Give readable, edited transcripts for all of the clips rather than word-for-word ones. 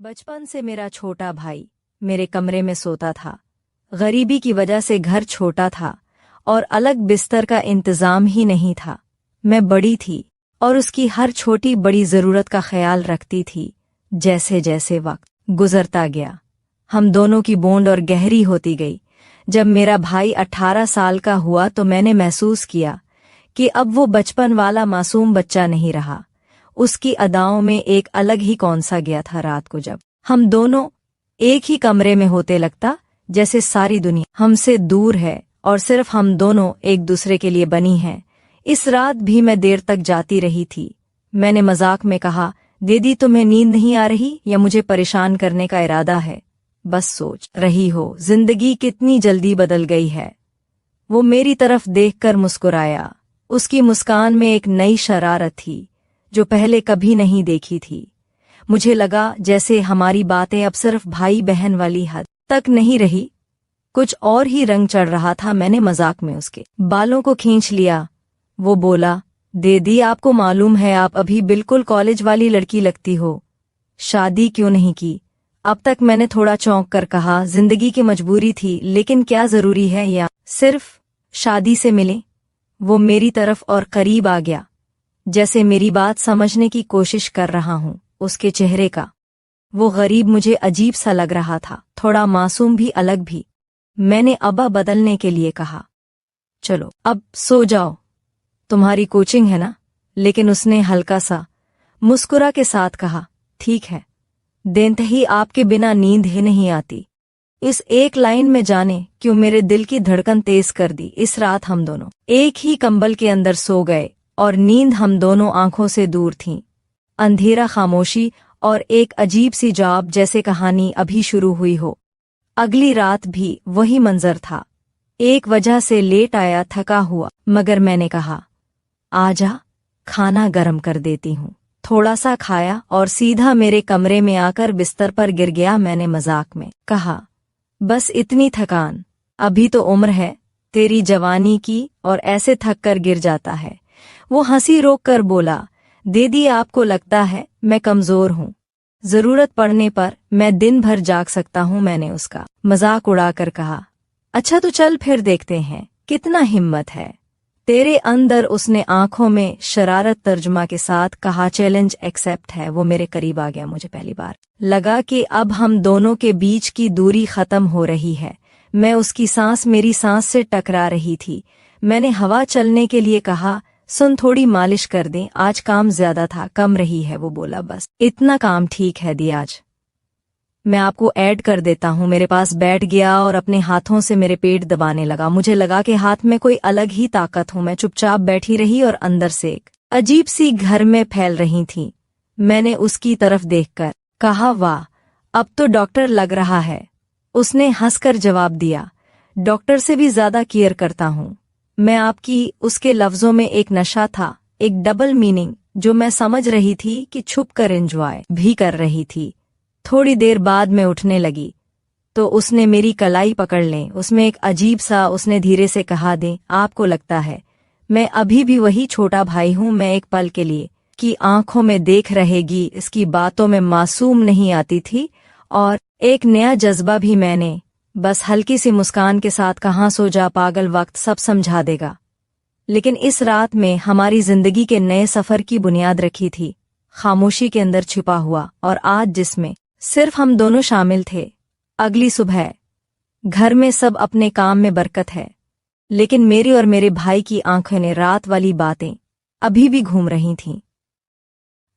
बचपन से मेरा छोटा भाई मेरे कमरे में सोता था। गरीबी की वजह से घर छोटा था और अलग बिस्तर का इंतजाम ही नहीं था। मैं बड़ी थी और उसकी हर छोटी बड़ी जरूरत का ख्याल रखती थी। जैसे जैसे वक्त गुजरता गया, हम दोनों की बॉन्ड और गहरी होती गई। जब मेरा भाई 18 साल का हुआ तो मैंने महसूस किया कि अब वो बचपन वाला मासूम बच्चा नहीं रहा। उसकी अदाओं में एक अलग ही कौन सा गया था। रात को जब हम दोनों एक ही कमरे में होते, लगता जैसे सारी दुनिया हमसे दूर है और सिर्फ हम दोनों एक दूसरे के लिए बनी हैं। इस रात भी मैं देर तक जाती रही थी। मैंने मजाक में कहा, दीदी तुम्हें नींद नहीं आ रही या मुझे परेशान करने का इरादा है? बस सोच रही हो जिंदगी कितनी जल्दी बदल गई है। वो मेरी तरफ देखकर मुस्कुराया। उसकी मुस्कान में एक नई शरारत थी जो पहले कभी नहीं देखी थी। मुझे लगा जैसे हमारी बातें अब सिर्फ भाई बहन वाली हद तक नहीं रही, कुछ और ही रंग चढ़ रहा था। मैंने मजाक में उसके बालों को खींच लिया। वो बोला, दीदी आपको मालूम है आप अभी बिल्कुल कॉलेज वाली लड़की लगती हो, शादी क्यों नहीं की? अब तक मैंने थोड़ा चौंक कर कहा, जिंदगी की मजबूरी थी, लेकिन क्या जरूरी है या सिर्फ शादी से मिले? वो मेरी तरफ और करीब आ गया, जैसे मेरी बात समझने की कोशिश कर रहा हूं। उसके चेहरे का वो गरीब मुझे अजीब सा लग रहा था, थोड़ा मासूम भी, अलग भी। मैंने अब्बा बदलने के लिए कहा, चलो अब सो जाओ, तुम्हारी कोचिंग है ना? लेकिन उसने हल्का सा मुस्कुरा के साथ कहा, ठीक है, देनते ही आपके बिना नींद ही नहीं आती। इस एक लाइन में जाने क्यों मेरे दिल की धड़कन तेज कर दी। इस रात हम दोनों एक ही कंबल के अंदर सो गए और नींद हम दोनों आंखों से दूर थी। अंधेरा, खामोशी और एक अजीब सी जाब, जैसे कहानी अभी शुरू हुई हो। अगली रात भी वही मंजर था। एक वजह से लेट आया, थका हुआ, मगर मैंने कहा, आजा खाना गरम कर देती हूँ। थोड़ा सा खाया और सीधा मेरे कमरे में आकर बिस्तर पर गिर गया। मैंने मजाक में कहा, बस इतनी थकान, अभी तो उम्र है तेरी जवानी की और ऐसे थक कर गिर जाता है। वो हंसी रोक कर बोला, दीदी आपको लगता है मैं कमजोर हूँ, जरूरत पड़ने पर मैं दिन भर जाग सकता हूँ। मैंने उसका मजाक उड़ाकर कहा, अच्छा तो चल फिर देखते हैं कितना हिम्मत है तेरे अंदर। उसने आंखों में शरारत तर्जुमा के साथ कहा, चैलेंज एक्सेप्ट है। वो मेरे करीब आ गया। मुझे पहली बार लगा कि अब हम दोनों के बीच की दूरी खत्म हो रही है। मैं उसकी सांस मेरी सांस से टकरा रही थी। मैंने हवा चलने के लिए कहा, सुन थोड़ी मालिश कर दें, आज काम ज्यादा था, कम रही है। वो बोला, बस इतना काम ठीक है दी, आज मैं आपको ऐड कर देता हूँ। मेरे पास बैठ गया और अपने हाथों से मेरे पेट दबाने लगा। मुझे लगा कि हाथ में कोई अलग ही ताकत हूँ। मैं चुपचाप बैठी रही और अंदर से एक अजीब सी घर में फैल रही थी। मैंने उसकी तरफ देखकर कहा, वाह अब तो डॉक्टर लग रहा है। उसने हंसकर जवाब दिया, डॉक्टर से भी ज्यादा केयर करता हूँ मैं आपकी। उसके लफ्जों में एक नशा था, एक डबल मीनिंग जो मैं समझ रही थी कि छुप कर एंजॉय भी कर रही थी। थोड़ी देर बाद मैं उठने लगी तो उसने मेरी कलाई पकड़ लें। उसमें एक अजीब सा, उसने धीरे से कहा, दे आपको लगता है मैं अभी भी वही छोटा भाई हूँ मैं एक पल के लिए कि आंखों में देख रहेगी। इसकी बातों में मासूम नहीं आती थी और एक नया जज्बा भी। मैंने बस हल्की सी मुस्कान के साथ कहा, सो जा पागल, वक्त सब समझा देगा। लेकिन इस रात में हमारी जिंदगी के नए सफर की बुनियाद रखी थी, खामोशी के अंदर छिपा हुआ, और आज जिसमें सिर्फ हम दोनों शामिल थे। अगली सुबह घर में सब अपने काम में बरकत है, लेकिन मेरी और मेरे भाई की आंखों ने रात वाली बातें अभी भी घूम रही थीं।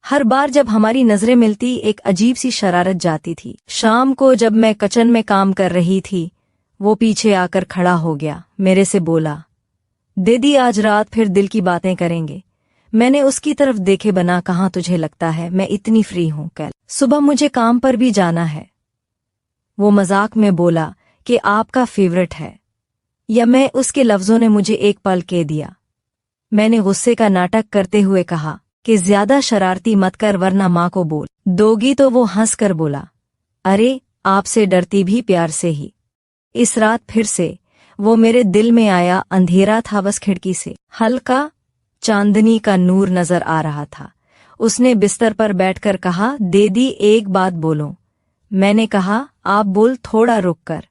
हर बार जब हमारी नजरें मिलती एक अजीब सी शरारत जाती थी। शाम को जब मैं किचन में काम कर रही थी, वो पीछे आकर खड़ा हो गया, मेरे से बोला, दीदी आज रात फिर दिल की बातें करेंगे? मैंने उसकी तरफ देखे बना कहा, तुझे लगता है मैं इतनी फ्री हूं? कल सुबह मुझे काम पर भी जाना है। वो मजाक में बोला कि आपका फेवरेट है या मैं? उसके लफ्जों ने मुझे एक पल कह दिया। मैंने गुस्से का नाटक करते हुए कहा कि ज्यादा शरारती मत कर वरना माँ को बोल दोगी। तो वो हंस कर बोला, अरे आपसे डरती भी प्यार से ही। इस रात फिर से वो मेरे दिल में आया। अंधेरा था, बस खिड़की से हल्का चांदनी का नूर नजर आ रहा था। उसने बिस्तर पर बैठकर कहा, दीदी एक बात बोलो, मैंने कहा, आप बोल थोड़ा रुक कर।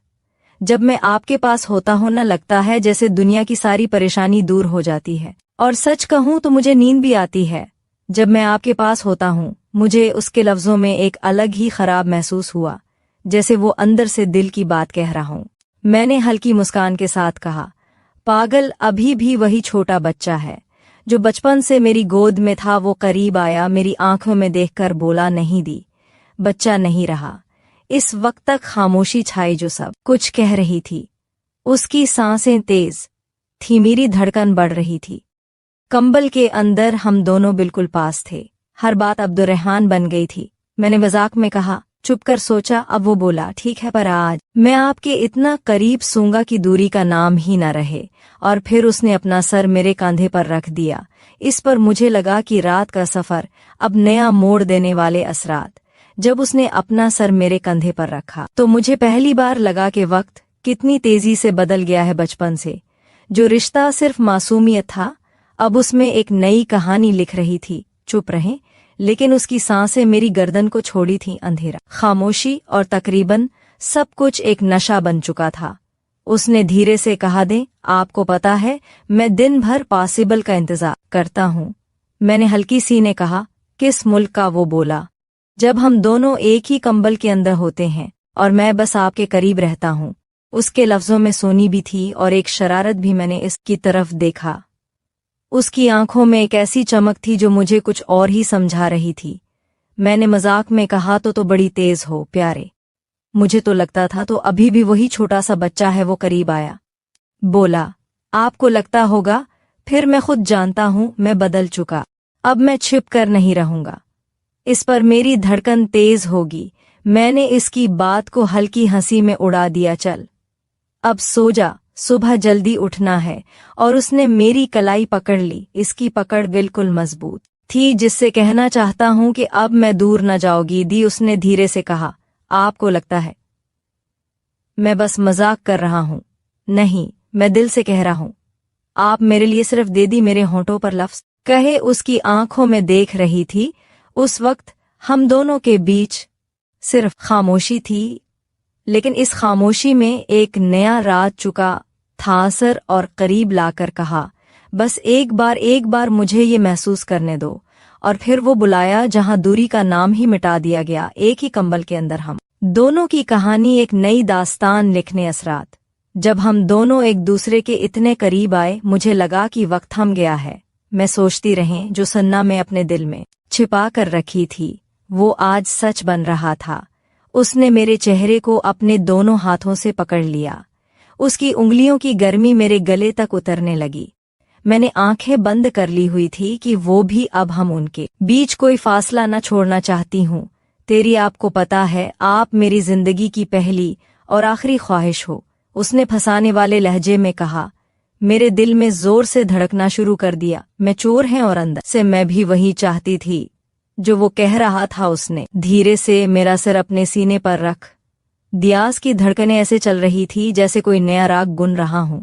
जब मैं आपके पास होता हूं ना, लगता है जैसे दुनिया की सारी परेशानी दूर हो जाती है। और सच कहूं तो मुझे नींद भी आती है। जब मैं आपके पास होता हूं, मुझे उसके लफ्जों में एक अलग ही खराब महसूस हुआ, जैसे वो अंदर से दिल की बात कह रहा हूं। मैंने हल्की मुस्कान के साथ कहा, पागल, अभी भी वही छोटा बच्चा है जो बचपन से मेरी गोद में था। वो करीब आया, मेरी आंखों में देखकर बोला, नहीं दी, बच्चा नहीं रहा। इस वक्त तक खामोशी छाई जो सब कुछ कह रही थी। उसकी सांसें तेज थी, मेरी धड़कन बढ़ रही थी। कंबल के अंदर हम दोनों बिल्कुल पास थे। हर बात अब्दुर्रहमान बन गई थी। मैंने मजाक में कहा, चुप कर। सोचा, अब वो बोला, ठीक है, पर आज मैं आपके इतना करीब सूंगा कि दूरी का नाम ही न रहे। और फिर उसने अपना सर मेरे कांधे पर रख दिया। इस पर मुझे लगा कि रात का सफर अब नया मोड़ देने वाले असरात। जब उसने अपना सर मेरे कंधे पर रखा तो मुझे पहली बार लगा कि वक्त कितनी तेजी से बदल गया है। बचपन से जो रिश्ता सिर्फ मासूमियत था, अब उसमें एक नई कहानी लिख रही थी। चुप रहें, लेकिन उसकी सांसें मेरी गर्दन को छोड़ी थीं। अंधेरा, खामोशी और तकरीबन सब कुछ एक नशा बन चुका था। उसने धीरे से कहा, दे, आपको पता है मैं दिन भर पॉसिबल का इंतजार करता हूँ। मैंने हल्की सी ने कहा, किस मुल्क का? वो बोला, जब हम दोनों एक ही कंबल के अंदर होते हैं और मैं बस आपके करीब रहता हूँ। उसके लफ्जों में सोनी भी थी और एक शरारत भी। मैंने इसकी तरफ देखा। उसकी आंखों में एक ऐसी चमक थी जो मुझे कुछ और ही समझा रही थी। मैंने मजाक में कहा, तो बड़ी तेज हो प्यारे। मुझे तो लगता था तो अभी भी वही छोटा सा बच्चा है। वो करीब आया, बोला, आपको लगता होगा, फिर मैं खुद जानता हूँ मैं बदल चुका। अब मैं छिप कर नहीं रहूंगा। इस पर मेरी धड़कन तेज होगी। मैंने इसकी बात को हल्की हंसी में उड़ा दिया, चल अब सो जा, सुबह जल्दी उठना है। और उसने मेरी कलाई पकड़ ली। इसकी पकड़ बिल्कुल मजबूत थी, जिससे कहना चाहता हूं कि अब मैं दूर न जाऊंगी। दी, उसने धीरे से कहा, आपको लगता है मैं बस मजाक कर रहा हूं? नहीं, मैं दिल से कह रहा हूं। आप मेरे लिए सिर्फ दे दी। मेरे होंठों पर लफ्ज कहे उसकी आंखों में देख रही थी। उस वक्त हम दोनों के बीच सिर्फ खामोशी थी, लेकिन इस खामोशी में एक नया राज चुका था असर और करीब लाकर कहा, बस एक बार मुझे ये महसूस करने दो। और फिर वो बुलाया जहां दूरी का नाम ही मिटा दिया गया। एक ही कंबल के अंदर हम दोनों की कहानी, एक नई दास्तान लिखने असरात। जब हम दोनों एक दूसरे के इतने करीब आए, मुझे लगा कि वक्त थम गया है। मैं सोचती रही, जो सन्ना मैं अपने दिल में छिपा कर रखी थी वो आज सच बन रहा था। उसने मेरे चेहरे को अपने दोनों हाथों से पकड़ लिया। उसकी उंगलियों की गर्मी मेरे गले तक उतरने लगी। मैंने आंखें बंद कर ली हुई थी कि वो भी। अब हम उनके बीच कोई फासला न छोड़ना चाहती हूँ। तेरी, आपको पता है, आप मेरी जिंदगी की पहली और आखिरी ख्वाहिश हो। उसने फंसाने वाले लहजे में कहा। मेरे दिल में जोर से धड़कना शुरू कर दिया। मैं चोर है और अंदर से मैं भी वही चाहती थी जो वो कह रहा था। उसने धीरे से मेरा सिर अपने सीने पर रख दिया। की धड़कनें ऐसे चल रही थी जैसे कोई नया राग गुन रहा हूं।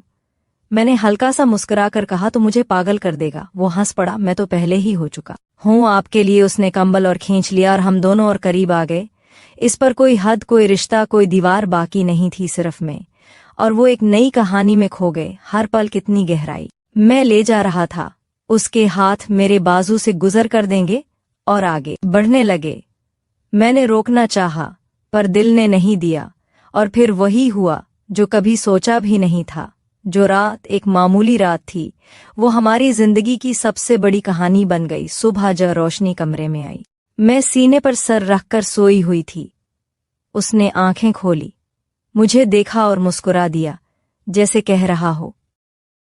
मैंने हल्का सा मुस्कुरा कर कहा, तो मुझे पागल कर देगा? वो हंस पड़ा, मैं तो पहले ही हो चुका हूँ आपके लिए। उसने कंबल और खींच लिया और हम दोनों और करीब आ गए। इस पर कोई हद, कोई रिश्ता, कोई दीवार बाकी नहीं थी, सिर्फ मैं और वो एक नई कहानी में खो गए। हर पल कितनी गहराई मैं ले जा रहा था। उसके हाथ मेरे बाजू से गुजर कर देंगे और आगे बढ़ने लगे। मैंने रोकना चाहा, पर दिल ने नहीं दिया। और फिर वही हुआ जो कभी सोचा भी नहीं था। जो रात एक मामूली रात थी, वो हमारी जिंदगी की सबसे बड़ी कहानी बन गई। सुबह जब रोशनी कमरे में आई, मैं सीने पर सर रखकर सोई हुई थी। उसने आंखें खोली, मुझे देखा और मुस्कुरा दिया, जैसे कह रहा हो,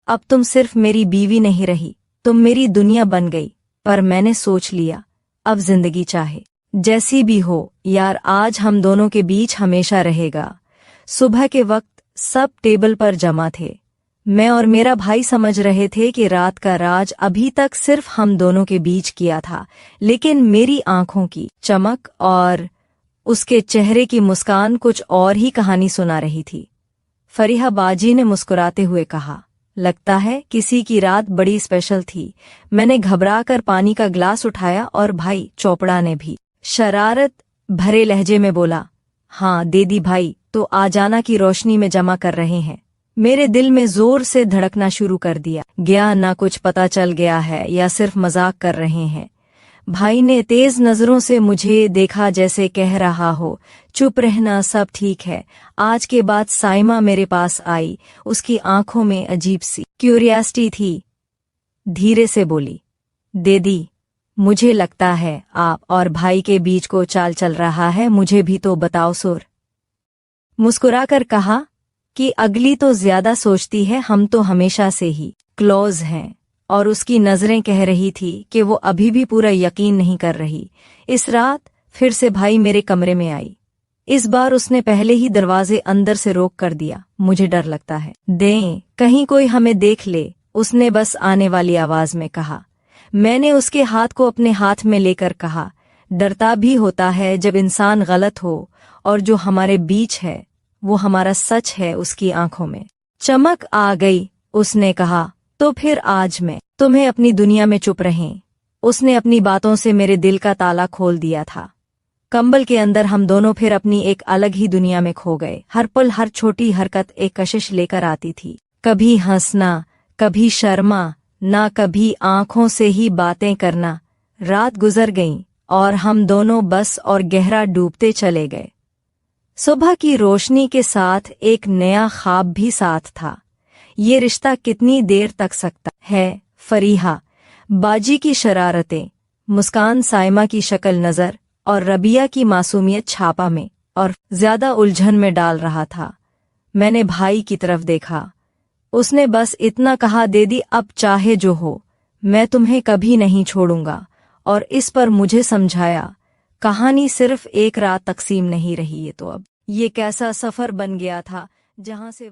अब तुम सिर्फ मेरी बीवी नहीं रही, तुम मेरी दुनिया बन गई। पर मैंने सोच लिया, अब जिंदगी चाहे जैसी भी हो यार, आज हम दोनों के बीच हमेशा रहेगा। सुबह के वक्त सब टेबल पर जमा थे। मैं और मेरा भाई समझ रहे थे कि रात का राज अभी तक सिर्फ हम दोनों के बीच किया था, लेकिन मेरी आंखों की चमक और उसके चेहरे की मुस्कान कुछ और ही कहानी सुना रही थी। फरीहा बाजी ने मुस्कुराते हुए कहा, लगता है किसी की रात बड़ी स्पेशल थी। मैंने घबरा कर पानी का ग्लास उठाया और भाई चोपड़ा ने भी शरारत भरे लहजे में बोला, हाँ दीदी भाई तो आ जाना की रोशनी में जमा कर रहे हैं। मेरे दिल में जोर से धड़कना शुरू कर दिया गया, ना कुछ पता चल गया है या सिर्फ मजाक कर रहे हैं। भाई ने तेज नजरों से मुझे देखा, जैसे कह रहा हो चुप रहना, सब ठीक है। आज के बाद साइमा मेरे पास आई, उसकी आंखों में अजीब सी क्यूरियासिटी थी। धीरे से बोली, दीदी मुझे लगता है आप और भाई के बीच को चाल चल रहा है, मुझे भी तो बताओ। सुर मुस्कुराकर कहा कि अगली तो ज्यादा सोचती है, हम तो हमेशा से ही क्लोज हैं। और उसकी नजरें कह रही थी कि वो अभी भी पूरा यकीन नहीं कर रही। इस रात फिर से भाई मेरे कमरे में आई। इस बार उसने पहले ही दरवाजे अंदर से रोक कर दिया। मुझे डर लगता है दें कहीं कोई हमें देख ले, उसने बस आने वाली आवाज में कहा। मैंने उसके हाथ को अपने हाथ में लेकर कहा, डरता भी होता है जब इंसान गलत हो, और जो हमारे बीच है वो हमारा सच है। उसकी आंखों में चमक आ गई। उसने कहा, तो फिर आज मैं तुम्हें अपनी दुनिया में चुप रहें। उसने अपनी बातों से मेरे दिल का ताला खोल दिया था। कंबल के अंदर हम दोनों फिर अपनी एक अलग ही दुनिया में खो गए। हर पल हर छोटी हरकत एक कशिश लेकर आती थी, कभी हंसना, कभी शर्मा ना, कभी आंखों से ही बातें करना। रात गुजर गई और हम दोनों बस और गहरा डूबते चले गए। सुबह की रोशनी के साथ एक नया ख्वाब भी साथ था। ये रिश्ता कितनी देर तक सकता है? फरीहा, बाजी की शरारतें, मुस्कान, साइमा की शक्ल नजर और रबिया की मासूमियत छापा में और ज्यादा उलझन में डाल रहा था। मैंने भाई की तरफ देखा। उसने बस इतना कहा, दीदी अब चाहे जो हो, मैं तुम्हें कभी नहीं छोड़ूंगा। और इस पर मुझे समझाया, कहानी सिर्फ एक रात तकसीम नहीं रही, ये तो अब ये कैसा सफर बन गया था जहां से